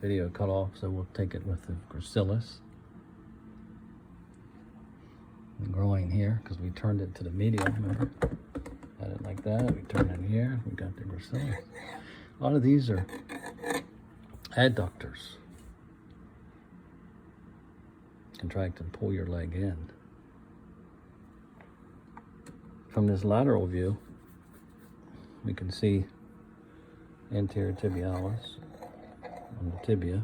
video cut off, so we'll take it with the gracilis. The groin here, because we turned it to the medial, remember? Had it like that, we turned it here, we got the gracilis. A lot of these are adductors. Contract and pull your leg in. From this lateral view, we can see anterior tibialis on the tibia. You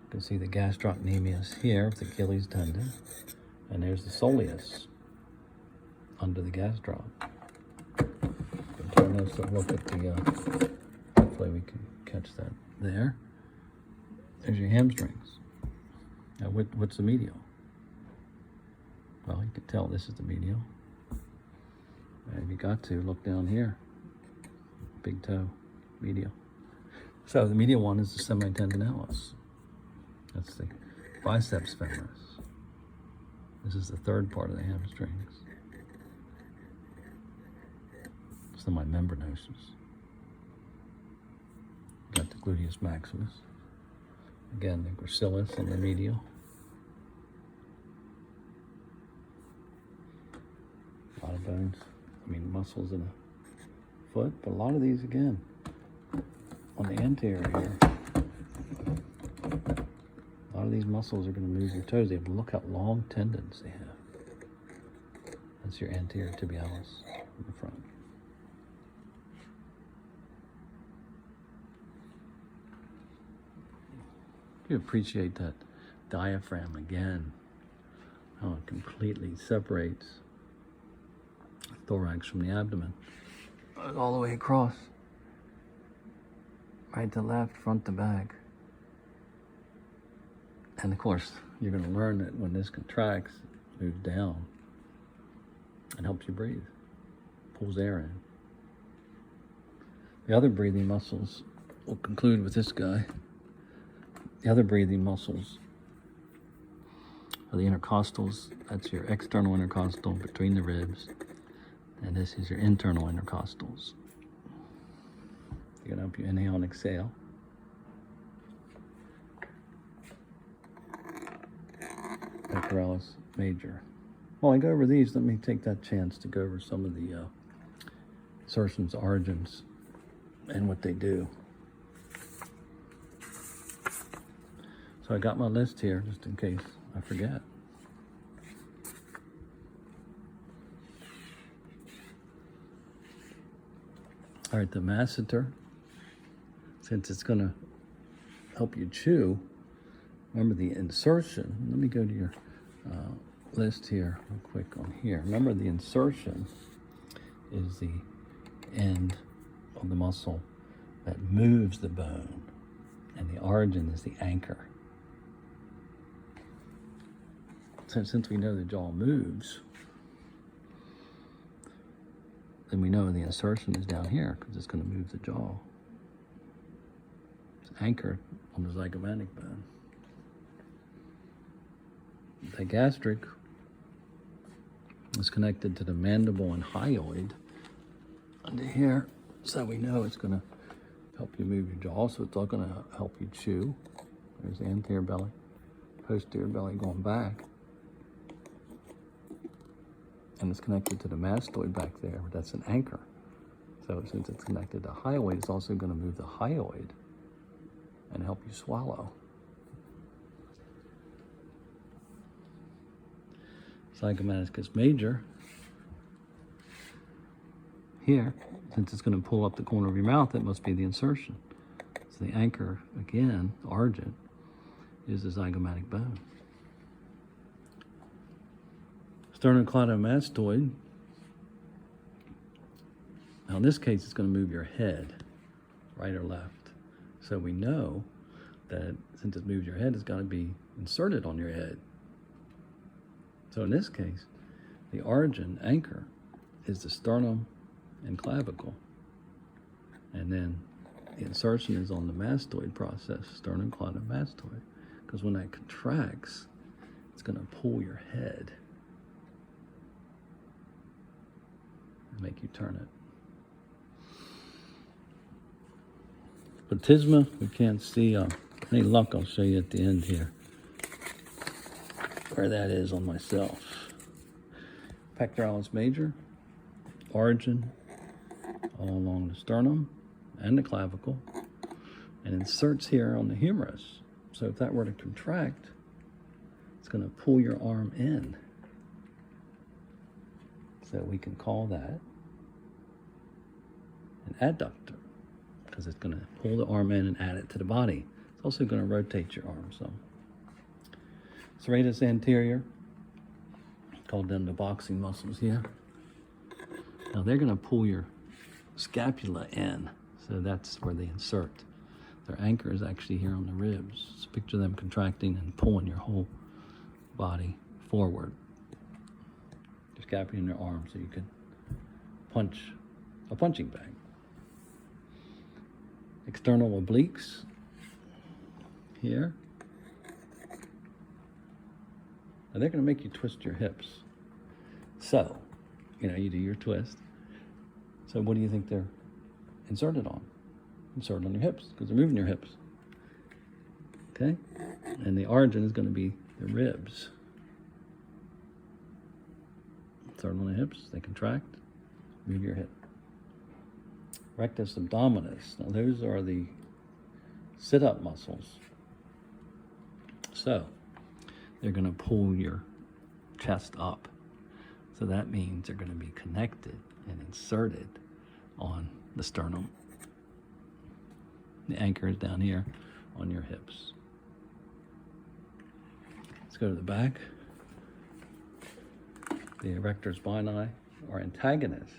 can see the gastrocnemius here with the Achilles tendon. And there's the soleus under the gastroc. Turn this and look at the, hopefully we can catch that there. There's your hamstrings. Now what's the medial? Well, you can tell this is the medial. And if you got to, look down here. Big toe, medial. So the medial one is the semitendinalis. That's the biceps femoris. This is the third part of the hamstrings. Semimembranosus. Got the gluteus maximus. Again, the gracilis on the medial. A lot of bones, muscles in the foot, but a lot of these, again, on the anterior here. A lot of these muscles are going to move your toes. They have to look how long tendons they have. That's your anterior tibialis in the front. You appreciate that diaphragm again, how it completely separates the thorax from the abdomen. All the way across. Right to left, front to back. And of course, you're going to learn that when this contracts, it moves down and helps you breathe, pulls air in. The other breathing muscles, we'll conclude with this guy. The other breathing muscles are the intercostals. That's your external intercostal between the ribs. And this is your internal intercostals. They're going to help you inhale and exhale. Pectoralis major. While I go over these, let me take that chance to go over some of the insertions, origins, and what they do. So I got my list here, just in case I forget. All right, the masseter, since it's going to help you chew, remember the insertion. Let me go to your list here real quick on here. Remember the insertion is the end of the muscle that moves the bone, and the origin is the anchor. So since we know the jaw moves, then we know the insertion is down here because it's going to move the jaw. It's anchored on the zygomatic bone. The gastric is connected to the mandible and hyoid under here, so we know it's going to help you move your jaw, so it's all going to help you chew. There's the anterior belly, posterior belly going back. And it's connected to the mastoid back there, but that's an anchor. So since it's connected to hyoid, it's also going to move the hyoid and help you swallow. Zygomaticus major, here, since it's going to pull up the corner of your mouth, that must be the insertion. So the anchor, again, the origin, is the zygomatic bone. Sternocleidomastoid. Now in this case, it's going to move your head, right or left. So we know that since it moves your head, it's got to be inserted on your head. So in this case, the origin anchor is the sternum and clavicle. And then the insertion is on the mastoid process, sternocleidomastoid. Because when that contracts, it's going to pull your head and make you turn it. Platysma, we can't see. Any luck, I'll show you at the end here where that is on myself. Pectoralis major, origin all along the sternum and the clavicle, and inserts here on the humerus. So if that were to contract, it's going to pull your arm in. So we can call that an adductor, because it's going to pull the arm in and add it to the body. It's also going to rotate your arm some. Serratus anterior, called them the boxing muscles here. Now they're going to pull your scapula in, so that's where they insert. Their anchor is actually here on the ribs. So picture them contracting and pulling your whole body forward. Your scapula in your arm, so you can punch a punching bag. External obliques here. Now they're going to make you twist your hips. So, you know, you do your twist. So what do you think they're inserted on? Inserted on your hips, because they're moving your hips. Okay? And the origin is going to be the ribs. Inserted on the hips, they contract, move your hip. Rectus abdominis. Now those are the sit-up muscles. So they're going to pull your chest up. So that means they're going to be connected and inserted on the sternum. The anchor is down here on your hips. Let's go to the back. The erector spinae are antagonists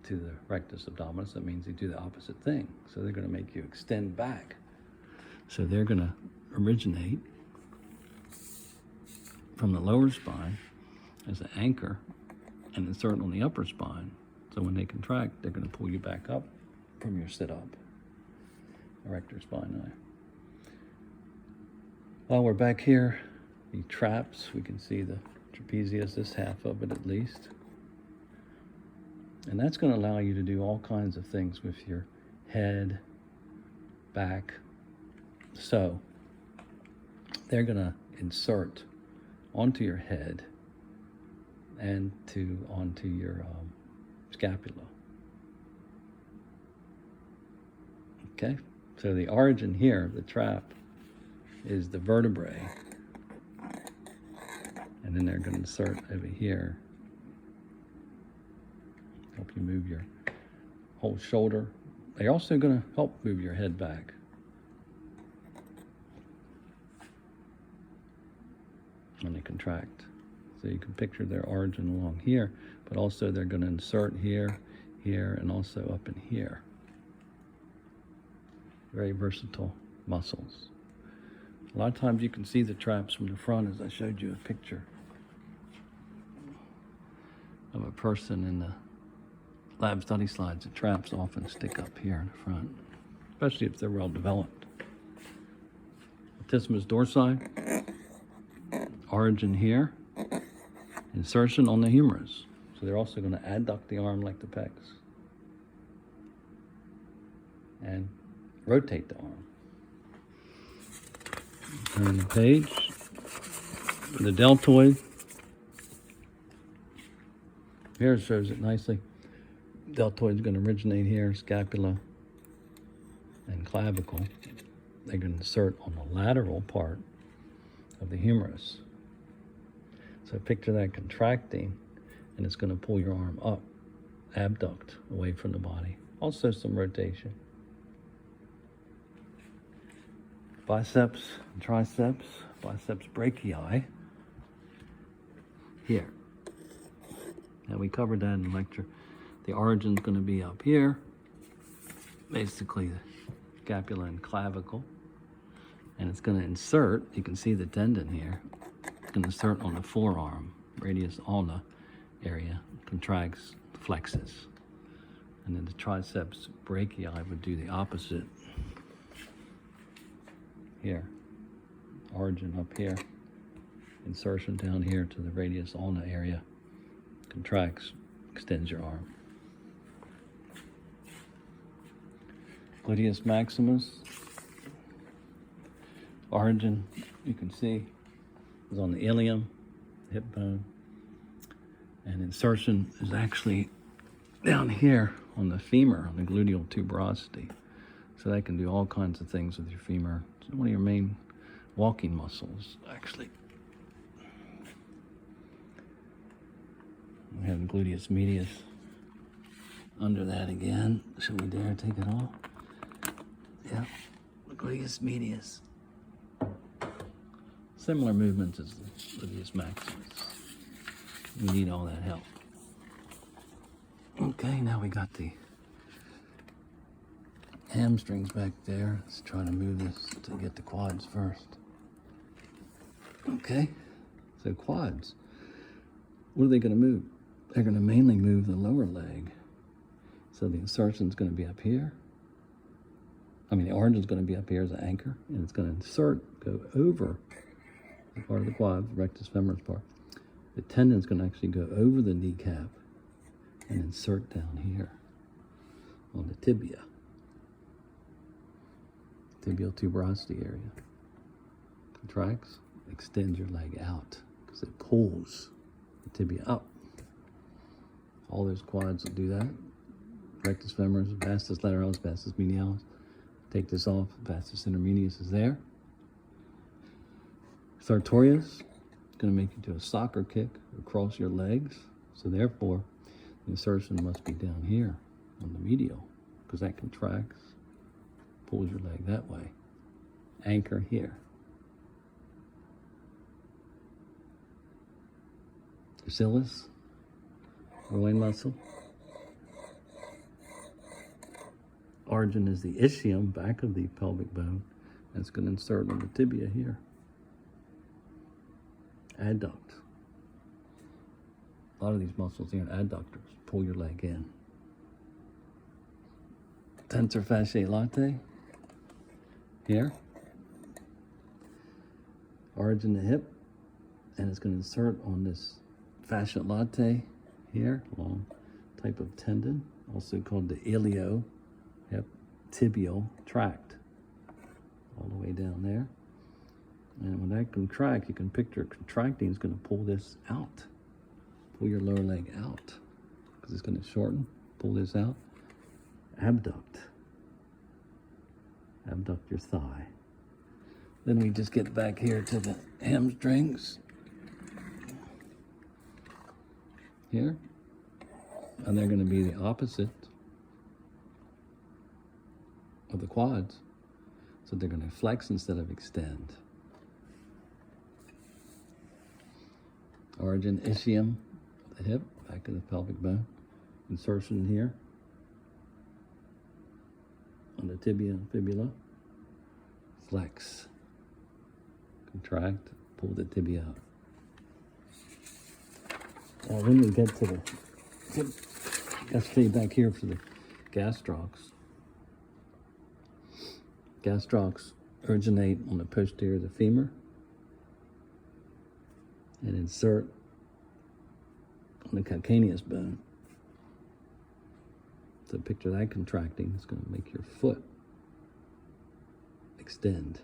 to the rectus abdominis. That means they do the opposite thing. So they're going to make you extend back. So they're going to originate from the lower spine as an anchor and insert on the upper spine. So when they contract, they're going to pull you back up from your sit-up. Erector spinae. While we're back here, the traps, we can see the trapezius, this half of it at least. And that's going to allow you to do all kinds of things with your head, back. So they're going to insert onto your head and onto your scapula. Okay, so the origin here, the trap, is the vertebrae. And then they're going to insert over here. Help you move your whole shoulder. They're also going to help move your head back. When they contract. So you can picture their origin along here, but also they're going to insert here, here, and also up in here. Very versatile muscles. A lot of times you can see the traps from the front, as I showed you a picture of a person in the lab study slides. The traps often stick up here in the front, especially if they're well developed. Platysma dorsi, origin here, insertion on the humerus. So they're also going to adduct the arm like the pecs and rotate the arm. Turn the page. The deltoid. Here it shows it nicely. Deltoid is going to originate here, scapula and clavicle. They're going to insert on the lateral part of the humerus. So picture that contracting, and it's going to pull your arm up, abduct away from the body. Also some rotation. Biceps and triceps, biceps brachii, here. Now we covered that in the lecture. The origin's going to be up here, basically the scapula and clavicle, and it's going to insert, you can see the tendon here, it's going to insert on the forearm, radius ulna area, contracts, flexes. And then the triceps brachii would do the opposite. Here, origin up here, insertion down here to the radius ulna area, contracts, extends your arm. Gluteus Maximus. Origin, you can see, is on the ilium, hip bone. And insertion is actually down here on the femur, on the gluteal tuberosity. So that can do all kinds of things with your femur. It's one of your main walking muscles, actually. We have gluteus medius under that again. Should we dare take it off? Yeah, gluteus medius. Similar movements as the gluteus maximus. We need all that help. Okay, now we got the hamstrings back there. Let's try to move this to get the quads first. Okay, so quads. What are they going to move? They're going to mainly move the lower leg. So the insertion is going to be up here. The origin is going to be up here as an anchor, and it's going to insert, go over the part of the quad, the rectus femoris part. The tendon is going to actually go over the kneecap and insert down here on the tibia, tibial tuberosity area. Contracts, extend your leg out because it pulls the tibia up. All those quads will do that. Rectus femoris, vastus lateralis, vastus medialis. Take this off, vastus intermedius is there. Sartorius, going to make you do a soccer kick across your legs. So therefore, the insertion must be down here on the medial because that contracts, pulls your leg that way. Anchor here. Gracilis, groin muscle. Origin is the ischium, back of the pelvic bone. That's going to insert on the tibia here. Adduct. A lot of these muscles here are adductors. Pull your leg in. Tensor fasciae latae. Here. Origin the hip. And it's going to insert on this fascia latae here, long type of tendon, also called the ilio tibial tract, all the way down there. And when that contracts, you can picture contracting is going to pull this out, pull your lower leg out, because it's going to shorten, pull this out. Abduct your thigh. Then we just get back here to the hamstrings. Here. And they're going to be the opposite of the quads. So they're going to flex instead of extend. Origin ischium, the hip, back of the pelvic bone. Insertion here on the tibia and fibula. Flex. Contract, pull the tibia out. Now when we get to the hip, let's stay back here for the gastrocs. Gastrocs originate on the posterior of the femur and insert on the calcaneus bone. So picture that contracting. It's going to make your foot extend.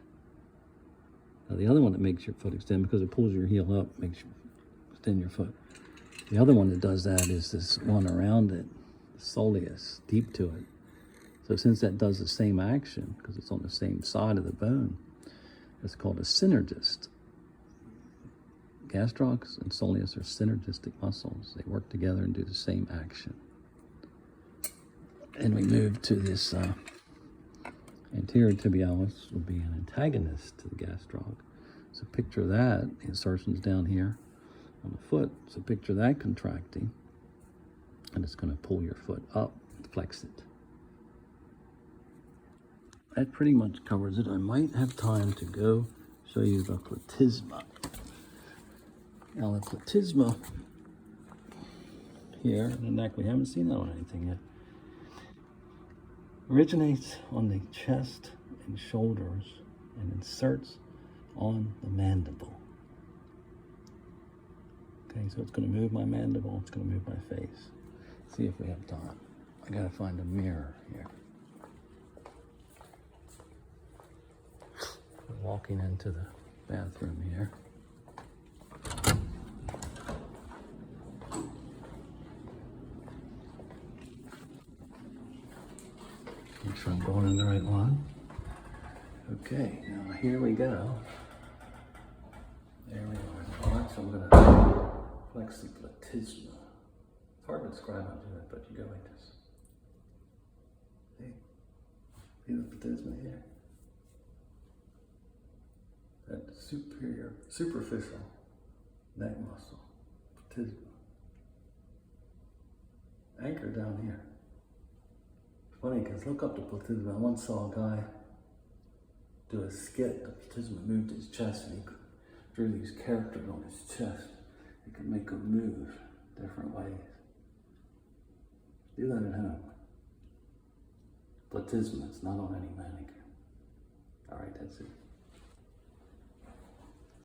Now the other one that makes your foot extend, because it pulls your heel up, makes you extend your foot. The other one that does that is this one around it, the soleus, deep to it. So since that does the same action, because it's on the same side of the bone, it's called a synergist. Gastrocs and soleus are synergistic muscles. They work together and do the same action. And we move to this anterior tibialis will be an antagonist to the gastroc. So picture that, the insertion's down here on the foot. So picture that contracting, and it's going to pull your foot up, flex it. That pretty much covers it. I might have time to go show you the platysma. Now the platysma here in the neck, we haven't seen that on anything yet, originates on the chest and shoulders and inserts on the mandible. Okay, so it's going to move my mandible, it's going to move my face. See if we have time. I got to find a mirror here. walking into the bathroom here. Make sure I'm going in the right one. Okay, now here we go. There we are. Next I'm going to flex the platysma. It's hard to describe how to do it, but you go like this. See the platysma here? That superficial neck muscle, platysma. Anchor down here. It's funny because look up the platysma. I once saw a guy do a skit. The platysma moved his chest and he drew these characters on his chest. He could make them move different ways. Do that at home. Platysma, it's not on any mannequin. All right, that's it.